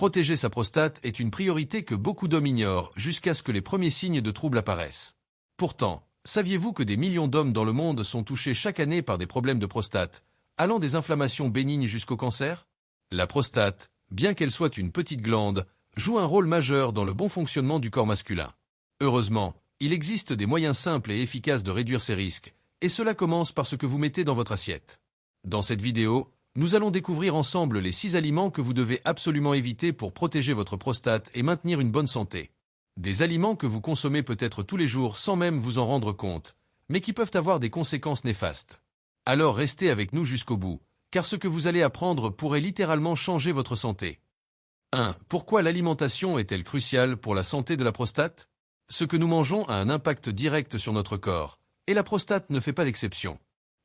Protéger sa prostate est une priorité que beaucoup d'hommes ignorent jusqu'à ce que les premiers signes de troubles apparaissent. Pourtant, saviez-vous que des millions d'hommes dans le monde sont touchés chaque année par des problèmes de prostate, allant des inflammations bénignes jusqu'au cancer? La prostate, bien qu'elle soit une petite glande, joue un rôle majeur dans le bon fonctionnement du corps masculin. Heureusement, il existe des moyens simples et efficaces de réduire ces risques, et cela commence par ce que vous mettez dans votre assiette. Dans cette vidéo, nous allons découvrir ensemble les 6 aliments que vous devez absolument éviter pour protéger votre prostate et maintenir une bonne santé. Des aliments que vous consommez peut-être tous les jours sans même vous en rendre compte, mais qui peuvent avoir des conséquences néfastes. Alors restez avec nous jusqu'au bout, car ce que vous allez apprendre pourrait littéralement changer votre santé. 1. Pourquoi l'alimentation est-elle cruciale pour la santé de la prostate? Ce que nous mangeons a un impact direct sur notre corps, et la prostate ne fait pas d'exception.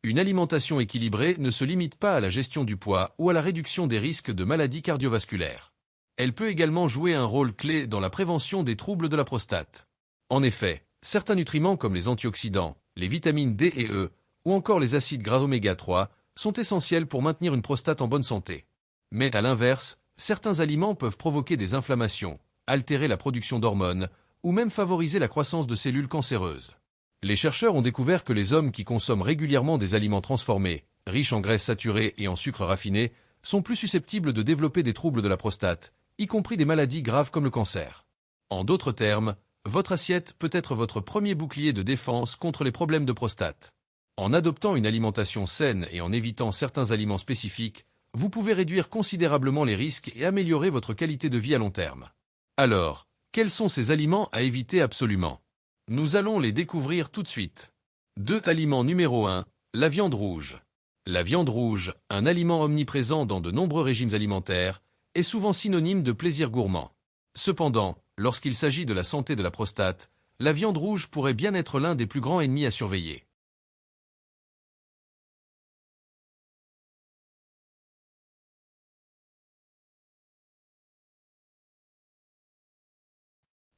Une alimentation équilibrée ne se limite pas à la gestion du poids ou à la réduction des risques de maladies cardiovasculaires. Elle peut également jouer un rôle clé dans la prévention des troubles de la prostate. En effet, certains nutriments comme les antioxydants, les vitamines D et E, ou encore les acides gras oméga 3, sont essentiels pour maintenir une prostate en bonne santé. Mais à l'inverse, certains aliments peuvent provoquer des inflammations, altérer la production d'hormones, ou même favoriser la croissance de cellules cancéreuses. Les chercheurs ont découvert que les hommes qui consomment régulièrement des aliments transformés, riches en graisses saturées et en sucre raffiné, sont plus susceptibles de développer des troubles de la prostate, y compris des maladies graves comme le cancer. En d'autres termes, votre assiette peut être votre premier bouclier de défense contre les problèmes de prostate. En adoptant une alimentation saine et en évitant certains aliments spécifiques, vous pouvez réduire considérablement les risques et améliorer votre qualité de vie à long terme. Alors, quels sont ces aliments à éviter absolument? Nous allons les découvrir tout de suite. 2. Aliment numéro 1, la viande rouge. La viande rouge, un aliment omniprésent dans de nombreux régimes alimentaires, est souvent synonyme de plaisir gourmand. Cependant, lorsqu'il s'agit de la santé de la prostate, la viande rouge pourrait bien être l'un des plus grands ennemis à surveiller.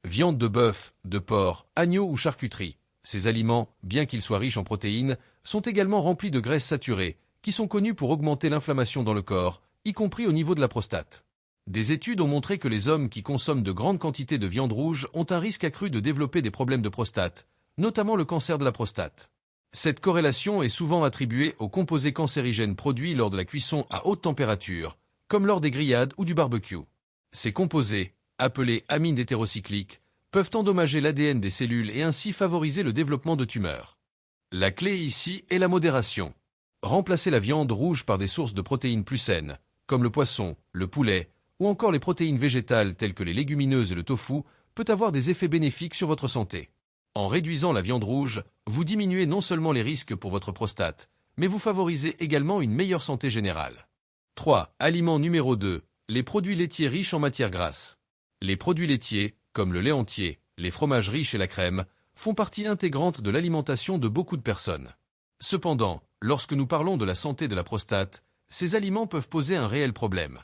Viande de bœuf, de porc, agneau ou charcuterie. Ces aliments, bien qu'ils soient riches en protéines, sont également remplis de graisses saturées, qui sont connues pour augmenter l'inflammation dans le corps, y compris au niveau de la prostate. Des études ont montré que les hommes qui consomment de grandes quantités de viande rouge ont un risque accru de développer des problèmes de prostate, notamment le cancer de la prostate. Cette corrélation est souvent attribuée aux composés cancérigènes produits lors de la cuisson à haute température, comme lors des grillades ou du barbecue. Ces composés, appelés amines hétérocycliques, peuvent endommager l'ADN des cellules et ainsi favoriser le développement de tumeurs. La clé ici est la modération. Remplacer la viande rouge par des sources de protéines plus saines, comme le poisson, le poulet, ou encore les protéines végétales telles que les légumineuses et le tofu, peut avoir des effets bénéfiques sur votre santé. En réduisant la viande rouge, vous diminuez non seulement les risques pour votre prostate, mais vous favorisez également une meilleure santé générale. 3. Aliment numéro 2, les produits laitiers riches en matières grasses. Les produits laitiers, comme le lait entier, les fromages riches et la crème, font partie intégrante de l'alimentation de beaucoup de personnes. Cependant, lorsque nous parlons de la santé de la prostate, ces aliments peuvent poser un réel problème.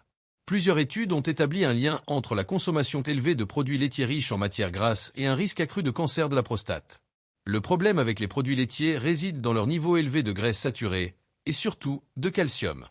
Plusieurs études ont établi un lien entre la consommation élevée de produits laitiers riches en matières grasses et un risque accru de cancer de la prostate. Le problème avec les produits laitiers réside dans leur niveau élevé de graisses saturées et surtout de calcium.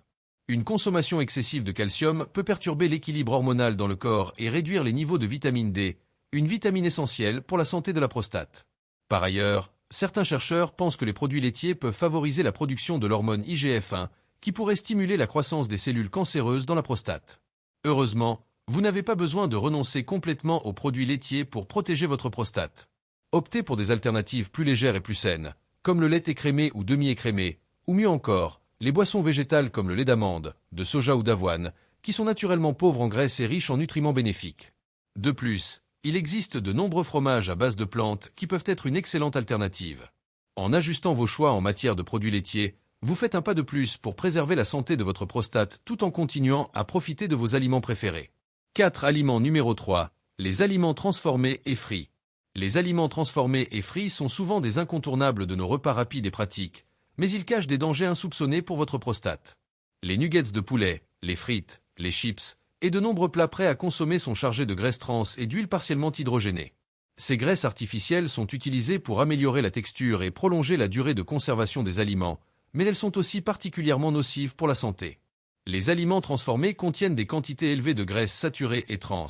Une consommation excessive de calcium peut perturber l'équilibre hormonal dans le corps et réduire les niveaux de vitamine D, une vitamine essentielle pour la santé de la prostate. Par ailleurs, certains chercheurs pensent que les produits laitiers peuvent favoriser la production de l'hormone IGF-1, qui pourrait stimuler la croissance des cellules cancéreuses dans la prostate. Heureusement, vous n'avez pas besoin de renoncer complètement aux produits laitiers pour protéger votre prostate. Optez pour des alternatives plus légères et plus saines, comme le lait écrémé ou demi-écrémé, ou mieux encore, les boissons végétales comme le lait d'amande, de soja ou d'avoine, qui sont naturellement pauvres en graisses et riches en nutriments bénéfiques. De plus, il existe de nombreux fromages à base de plantes qui peuvent être une excellente alternative. En ajustant vos choix en matière de produits laitiers, vous faites un pas de plus pour préserver la santé de votre prostate tout en continuant à profiter de vos aliments préférés. 4. Aliment numéro 3. Les aliments transformés et frits. Les aliments transformés et frits sont souvent des incontournables de nos repas rapides et pratiques, mais ils cachent des dangers insoupçonnés pour votre prostate. Les nuggets de poulet, les frites, les chips et de nombreux plats prêts à consommer sont chargés de graisses trans et d'huiles partiellement hydrogénées. Ces graisses artificielles sont utilisées pour améliorer la texture et prolonger la durée de conservation des aliments, mais elles sont aussi particulièrement nocives pour la santé. Les aliments transformés contiennent des quantités élevées de graisses saturées et trans,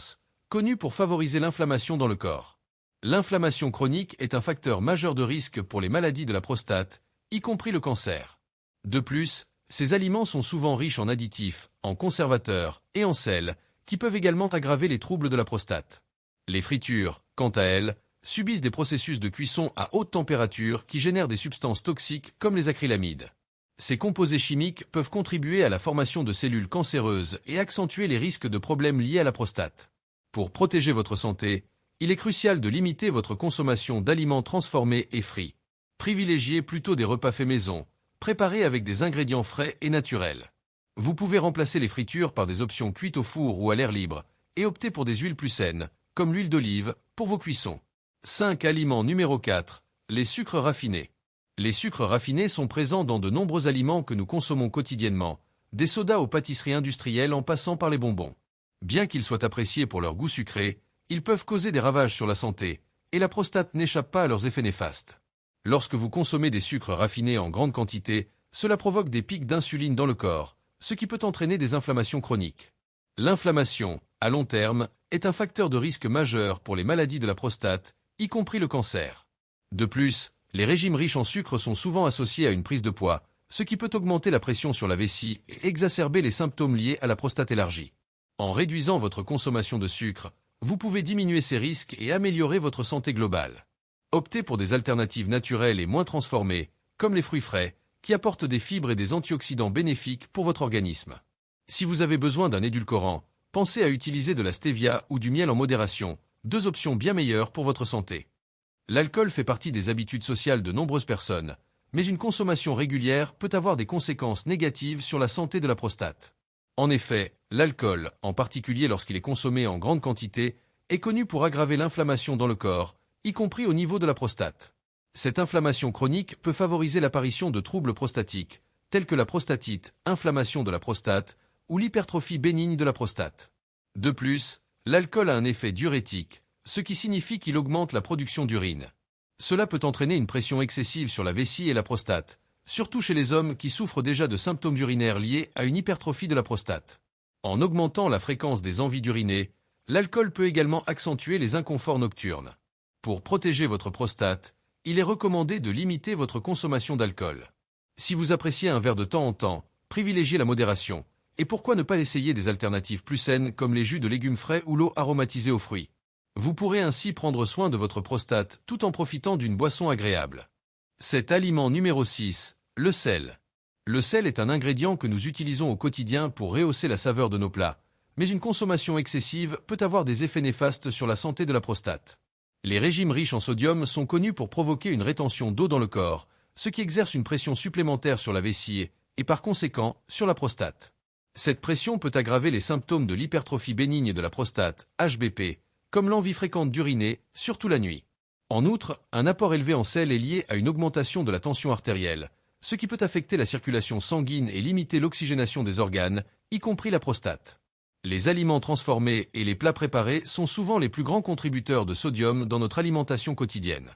connues pour favoriser l'inflammation dans le corps. L'inflammation chronique est un facteur majeur de risque pour les maladies de la prostate, y compris le cancer. De plus, ces aliments sont souvent riches en additifs, en conservateurs et en sel, qui peuvent également aggraver les troubles de la prostate. Les fritures, quant à elles, subissent des processus de cuisson à haute température qui génèrent des substances toxiques comme les acrylamides. Ces composés chimiques peuvent contribuer à la formation de cellules cancéreuses et accentuer les risques de problèmes liés à la prostate. Pour protéger votre santé, il est crucial de limiter votre consommation d'aliments transformés et frits. Privilégiez plutôt des repas faits maison, préparés avec des ingrédients frais et naturels. Vous pouvez remplacer les fritures par des options cuites au four ou à l'air libre et opter pour des huiles plus saines, comme l'huile d'olive, pour vos cuissons. 5. Aliment numéro 4. Les sucres raffinés. Les sucres raffinés sont présents dans de nombreux aliments que nous consommons quotidiennement, des sodas aux pâtisseries industrielles en passant par les bonbons. Bien qu'ils soient appréciés pour leur goût sucré, ils peuvent causer des ravages sur la santé, et la prostate n'échappe pas à leurs effets néfastes. Lorsque vous consommez des sucres raffinés en grande quantité, cela provoque des pics d'insuline dans le corps, ce qui peut entraîner des inflammations chroniques. L'inflammation, à long terme, est un facteur de risque majeur pour les maladies de la prostate, y compris le cancer. De plus, les régimes riches en sucre sont souvent associés à une prise de poids, ce qui peut augmenter la pression sur la vessie et exacerber les symptômes liés à la prostate élargie. En réduisant votre consommation de sucre, vous pouvez diminuer ces risques et améliorer votre santé globale. Optez pour des alternatives naturelles et moins transformées, comme les fruits frais, qui apportent des fibres et des antioxydants bénéfiques pour votre organisme. Si vous avez besoin d'un édulcorant, pensez à utiliser de la stevia ou du miel en modération, deux options bien meilleures pour votre santé. L'alcool fait partie des habitudes sociales de nombreuses personnes, mais une consommation régulière peut avoir des conséquences négatives sur la santé de la prostate. En effet, l'alcool, en particulier lorsqu'il est consommé en grande quantité, est connu pour aggraver l'inflammation dans le corps, y compris au niveau de la prostate. Cette inflammation chronique peut favoriser l'apparition de troubles prostatiques, tels que la prostatite, inflammation de la prostate, ou l'hypertrophie bénigne de la prostate. De plus, l'alcool a un effet diurétique, ce qui signifie qu'il augmente la production d'urine. Cela peut entraîner une pression excessive sur la vessie et la prostate, surtout chez les hommes qui souffrent déjà de symptômes urinaires liés à une hypertrophie de la prostate. En augmentant la fréquence des envies d'uriner, l'alcool peut également accentuer les inconforts nocturnes. Pour protéger votre prostate, il est recommandé de limiter votre consommation d'alcool. Si vous appréciez un verre de temps en temps, privilégiez la modération, et pourquoi ne pas essayer des alternatives plus saines comme les jus de légumes frais ou l'eau aromatisée aux fruits. Vous pourrez ainsi prendre soin de votre prostate tout en profitant d'une boisson agréable. Cet aliment numéro 6, le sel. Le sel est un ingrédient que nous utilisons au quotidien pour rehausser la saveur de nos plats, mais une consommation excessive peut avoir des effets néfastes sur la santé de la prostate. Les régimes riches en sodium sont connus pour provoquer une rétention d'eau dans le corps, ce qui exerce une pression supplémentaire sur la vessie et par conséquent sur la prostate. Cette pression peut aggraver les symptômes de l'hypertrophie bénigne de la prostate, HBP, comme l'envie fréquente d'uriner, surtout la nuit. En outre, un apport élevé en sel est lié à une augmentation de la tension artérielle, ce qui peut affecter la circulation sanguine et limiter l'oxygénation des organes, y compris la prostate. Les aliments transformés et les plats préparés sont souvent les plus grands contributeurs de sodium dans notre alimentation quotidienne.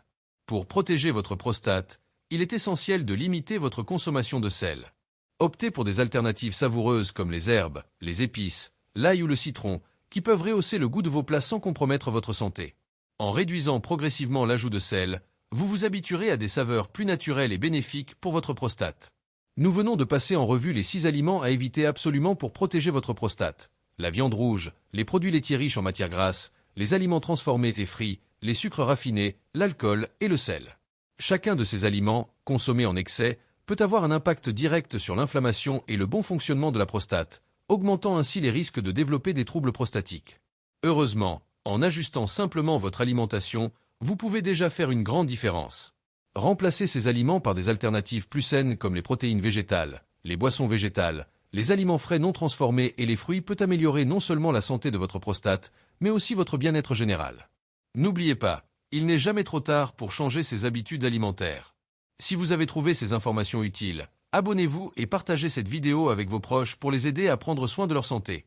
Pour protéger votre prostate, il est essentiel de limiter votre consommation de sel. Optez pour des alternatives savoureuses comme les herbes, les épices, l'ail ou le citron, qui peuvent rehausser le goût de vos plats sans compromettre votre santé. En réduisant progressivement l'ajout de sel, vous vous habituerez à des saveurs plus naturelles et bénéfiques pour votre prostate. Nous venons de passer en revue les 6 aliments à éviter absolument pour protéger votre prostate. La viande rouge, les produits laitiers riches en matières grasses, les aliments transformés et frits, les sucres raffinés, l'alcool et le sel. Chacun de ces aliments, consommés en excès, peut avoir un impact direct sur l'inflammation et le bon fonctionnement de la prostate, augmentant ainsi les risques de développer des troubles prostatiques. Heureusement, en ajustant simplement votre alimentation, vous pouvez déjà faire une grande différence. Remplacez ces aliments par des alternatives plus saines comme les protéines végétales, les boissons végétales, les aliments frais non transformés et les fruits peut améliorer non seulement la santé de votre prostate, mais aussi votre bien-être général. N'oubliez pas, il n'est jamais trop tard pour changer ses habitudes alimentaires. Si vous avez trouvé ces informations utiles, abonnez-vous et partagez cette vidéo avec vos proches pour les aider à prendre soin de leur santé.